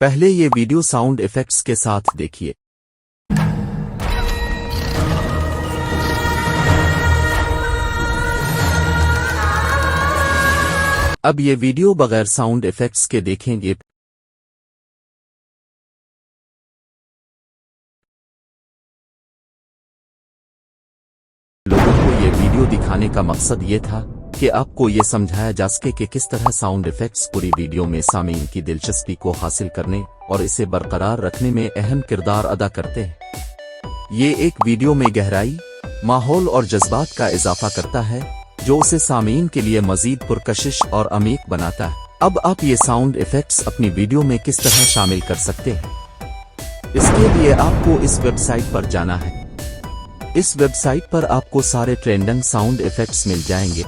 पहले ये video sound effects के साथ देखिए। अब ये वीडियो बगैर साउंड इफेक्ट्स के देखेंगे। लोगों को ये वीडियो दिखाने का मकसद ये था कि आपको ये समझाया जा सके कि किस तरह साउंड इफेक्ट्स पूरी वीडियो में सामीन की दिलचस्पी को हासिल करने और इसे बरकरार रखने में अहम किरदार अदा करते हैं। ये एक वीडियो में गहराई, माहौल और जज्बात का इजाफा करता है जो उसे सामीन के लिए मजीद पुरकशिश और अमीक बनाता है। अब आप ये साउंड इफेक्ट्स अपनी वीडियो में किस तरह शामिल कर सकते हैं, इसके लिए आपको इस वेबसाइट पर जाना है। इस वेबसाइट पर आपको सारे ट्रेंडिंग साउंड इफेक्ट्स मिल जाएंगे।